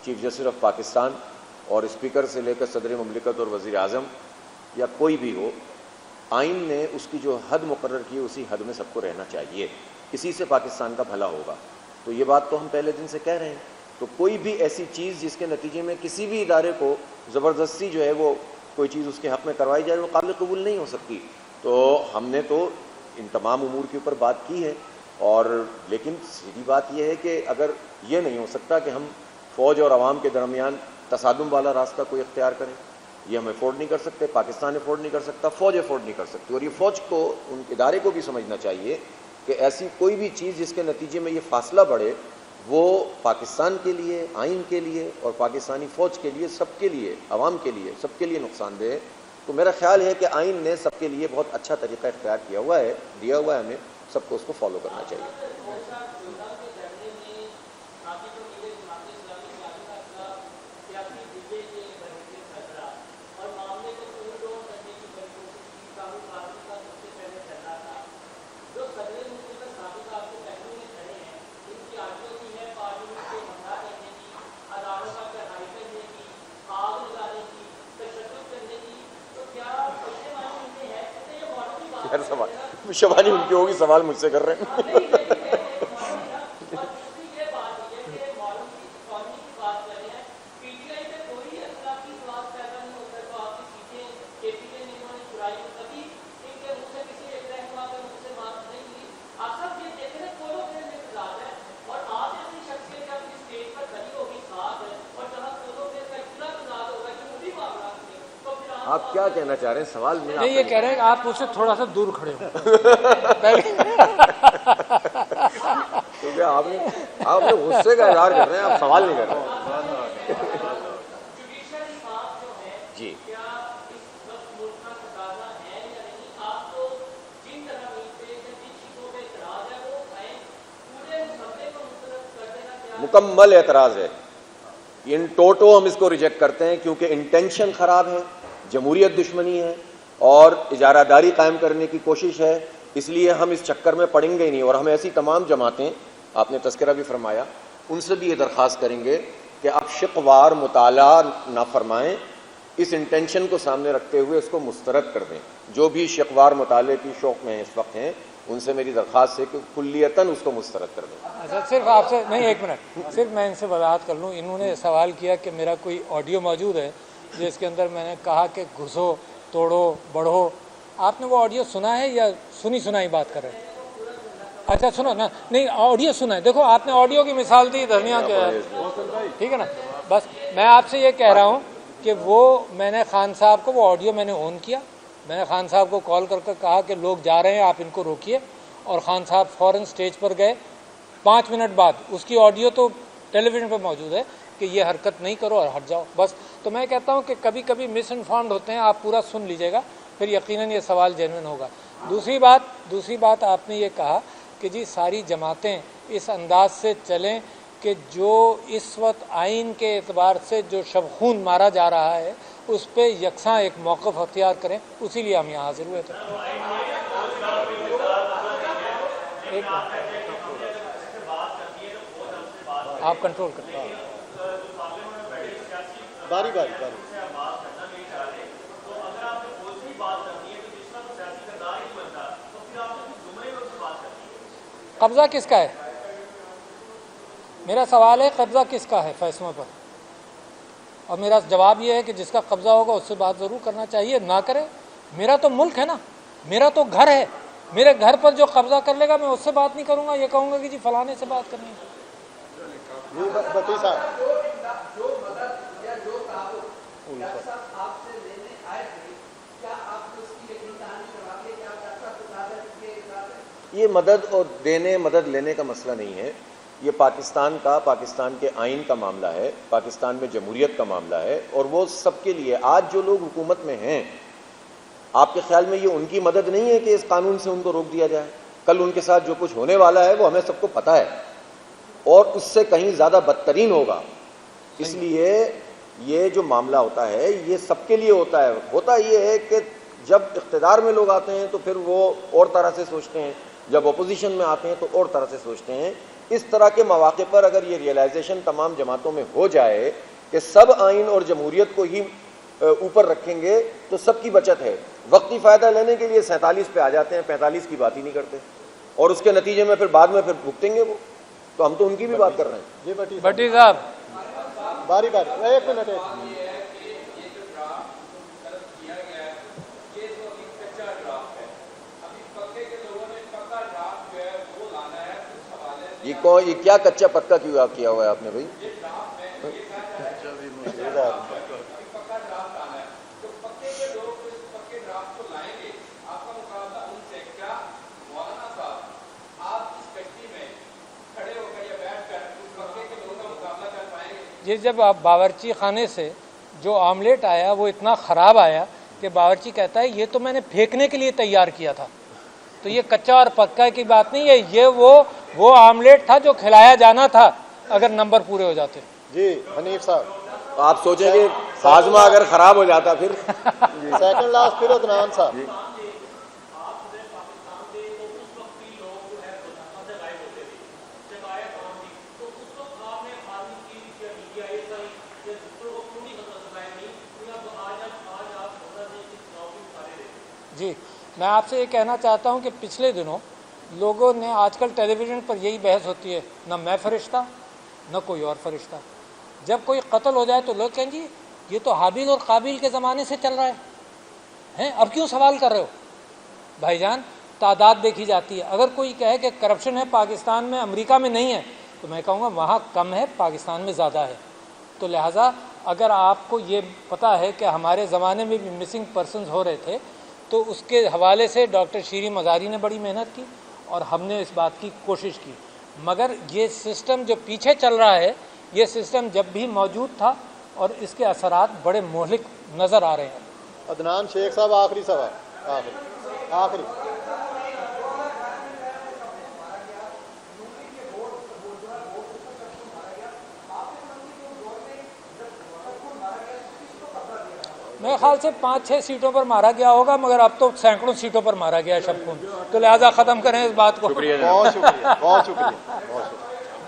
Chief justice of Pakistan اور speaker سے لے کر صدر مملکت اور وزیر اعظم یا کوئی بھی ہو، آئین نے اس کی جو حد مقرر کی اسی حد میں سب کو رہنا چاہیے، اسی سے پاکستان کا بھلا ہوگا۔ تو یہ بات تو ہم پہلے دن سے کہہ رہے ہیں۔ تو کوئی بھی ایسی چیز جس کے نتیجے میں کسی بھی ادارے کو زبردستی جو ہے وہ کوئی چیز اس کے حق میں کروائی جائے وہ قابل قبول نہیں ہو سکتی۔ تو ہم نے تو ان تمام امور کے اوپر بات کی ہے، اور لیکن سیدھی بات یہ ہے کہ اگر یہ نہیں ہو سکتا کہ ہم فوج اور عوام کے درمیان تصادم والا راستہ کوئی اختیار کریں، یہ ہم افورڈ نہیں کر سکتے، پاکستان افورڈ نہیں کر سکتا، فوج افورڈ نہیں کر سکتی۔ اور یہ فوج کو، ان ادارے کو بھی سمجھنا چاہیے کہ ایسی کوئی بھی چیز جس کے نتیجے میں یہ فاصلہ بڑھے وہ پاکستان کے لیے، آئین کے لیے اور پاکستانی فوج کے لیے، سب کے لیے، عوام کے لیے، سب کے لیے نقصان دہ ہے۔ تو میرا خیال ہے کہ آئین نے سب کے لیے بہت اچھا طریقہ اختیار کیا ہوا ہے، دیا ہوا ہے، ہمیں سب کو اس کو فالو کرنا چاہیے۔ شبانی ان کی ہوگی، سوال مجھ سے کر رہے ہیں۔ آپ کیا کہنا چاہ رہے ہیں؟ سوال نہیں، یہ کہہ رہے ہیں کہ آپ مجھ سے تھوڑا سا دور کھڑے ہو، کیونکہ آپ نے غصے کا اظہار کر رہے ہیں، آپ سوال نہیں کر رہے۔ جی مکمل اعتراض ہے، ان ٹوٹو ہم اس کو ریجیکٹ کرتے ہیں، کیونکہ انٹینشن خراب ہے، جمہوریت دشمنی ہے اور اجارہ داری قائم کرنے کی کوشش ہے۔ اس لیے ہم اس چکر میں پڑیں گے ہی نہیں، اور ہم ایسی تمام جماعتیں، آپ نے تذکرہ بھی فرمایا، ان سے بھی یہ درخواست کریں گے کہ آپ شقوار مطالعہ نہ فرمائیں، اس انٹینشن کو سامنے رکھتے ہوئے اس کو مسترد کر دیں۔ جو بھی شقوار مطالعے کی شوق میں اس وقت ہیں، ان سے میری درخواست ہے کہ کلیتاً اس کو مسترد کر دیں۔ اچھا، صرف آپ سے نہیں، ایک منٹ، صرف میں ان سے وضاحت کر لوں۔ انہوں نے سوال کیا کہ میرا کوئی آڈیو موجود ہے جس کے اندر میں نے کہا کہ گھسو، توڑو، بڑھو۔ آپ نے وہ آڈیو سنا ہے یا سنی سنائی بات کر رہے ہیں؟ اچھا سنا نا، نہیں آڈیو سنا ہے۔ دیکھو آپ نے آڈیو کی مثال دی دھنیا کے، ٹھیک ہے نا۔ بس میں آپ سے یہ کہہ رہا ہوں کہ وہ میں نے خان صاحب کو وہ آڈیو میں نے آن کیا، میں نے خان صاحب کو کال کر کے کہا کہ لوگ جا رہے ہیں، آپ ان کو روکیے، اور خان صاحب فوراً سٹیج پر گئے۔ 5 منٹ بعد اس کی آڈیو تو ٹیلی ویژن پہ موجود ہے کہ یہ حرکت نہیں کرو اور ہٹ جاؤ بس۔ تو میں کہتا ہوں کہ کبھی کبھی مس انفارمڈ ہوتے ہیں، آپ پورا سن لیجیے گا، پھر یقیناً یہ سوال جینوئن ہوگا۔ دوسری بات آپ نے یہ کہا کہ جی ساری جماعتیں اس انداز سے چلیں کہ جو اس وقت آئین کے اعتبار سے جو شب خون مارا جا رہا ہے اس پہ یکساں ایک موقف اختیار کریں، اسی لیے ہم یہاں حاضر ہوئے تھے۔ آپ کنٹرول کریں، باری باری۔ قبضہ کس کا ہے؟ میرا سوال ہے قبضہ کس کا ہے فیصلوں پر، اور میرا جواب یہ ہے کہ جس کا قبضہ ہوگا اس سے بات ضرور کرنا چاہیے، نہ کرے۔ میرا تو ملک ہے نا، میرا تو گھر ہے، میرے گھر پر جو قبضہ کر لے گا میں اس سے بات نہیں کروں گا، یہ کہوں گا کہ جی فلانے سے بات کرنی ہے۔ یہ مدد اور دینے، مدد لینے کا مسئلہ نہیں ہے، یہ پاکستان کے آئین کا معاملہ ہے، پاکستان میں جمہوریت کا معاملہ ہے، اور وہ سب کے لیے۔ آج جو لوگ حکومت میں ہیں، آپ کے خیال میں یہ ان کی مدد نہیں ہے کہ اس قانون سے ان کو روک دیا جائے؟ کل ان کے ساتھ جو کچھ ہونے والا ہے وہ ہمیں سب کو پتہ ہے، اور اس سے کہیں زیادہ بدترین ہوگا۔ اس لیے یہ جو معاملہ ہوتا ہے یہ سب کے لیے ہوتا ہے۔ ہوتا یہ ہے کہ جب اقتدار میں لوگ آتے ہیں تو پھر وہ اور طرح سے سوچتے ہیں، جب اپوزیشن میں آتے ہیں تو اور طرح سے سوچتے ہیں۔ اس طرح کے مواقع پر اگر یہ ریئلائزیشن تمام جماعتوں میں ہو جائے کہ سب آئین اور جمہوریت کو ہی اوپر رکھیں گے تو سب کی بچت ہے. وقتی فائدہ لینے کے لیے 47 پہ آ جاتے ہیں, 45 کی بات ہی نہیں کرتے, اور اس کے نتیجے میں پھر بعد میں پھر بھگتیں گے وہ. تو ہم تو ان کی بھی بات کر رہے ہیں. جی بٹی صاحب باری ایک منٹ. یہ کیا کچا پکا کیوں کیا ہوا ہے آپ نے بھائی؟ یہ جب آپ باورچی خانے سے جو آملیٹ آیا وہ اتنا خراب آیا کہ باورچی کہتا ہے یہ تو میں نے پھینکنے کے لیے تیار کیا تھا. تو یہ کچا اور پکا کی بات نہیں ہے, یہ وہ آملیٹ تھا جو کھلایا جانا تھا اگر نمبر پورے ہو جاتے. جی حنیف صاحب آپ سوچیں کہ ہاضمہ اگر خراب ہو جاتا پھر. سیکنڈ لاسٹ پھر عدنان صاحب. جی میں آپ سے یہ کہنا چاہتا ہوں کہ پچھلے دنوں لوگوں نے, آج کل ٹیلی ویژن پر یہی بحث ہوتی ہے, نہ میں فرشتہ نہ کوئی اور فرشتہ. جب کوئی قتل ہو جائے تو لوگ کہیں جی یہ تو حابیل اور قابیل کے زمانے سے چل رہا ہے, اب کیوں سوال کر رہے ہو؟ بھائی جان تعداد دیکھی جاتی ہے. اگر کوئی کہے کہ کرپشن ہے پاکستان میں, امریکہ میں نہیں ہے, تو میں کہوں گا وہاں کم ہے, پاکستان میں زیادہ ہے. تو لہٰذا اگر آپ کو یہ پتہ ہے کہ ہمارے زمانے میں بھی مسنگ پرسنز ہو رہے تھے, تو اس کے حوالے سے ڈاکٹر شیریں مزاری نے بڑی محنت کی اور ہم نے اس بات کی کوشش کی. مگر یہ سسٹم جو پیچھے چل رہا ہے, یہ سسٹم جب بھی موجود تھا اور اس کے اثرات بڑے مہلک نظر آ رہے ہیں. عدنان شیخ صاحب آخری سوال. آخری میرے خیال سے 5-6 سیٹوں پر مارا گیا ہوگا, مگر اب تو سینکڑوں سیٹوں پر مارا گیا ہے شب کو. تو لہٰذا ختم کریں اس بات کو. شکریہ. بہت شکریہ.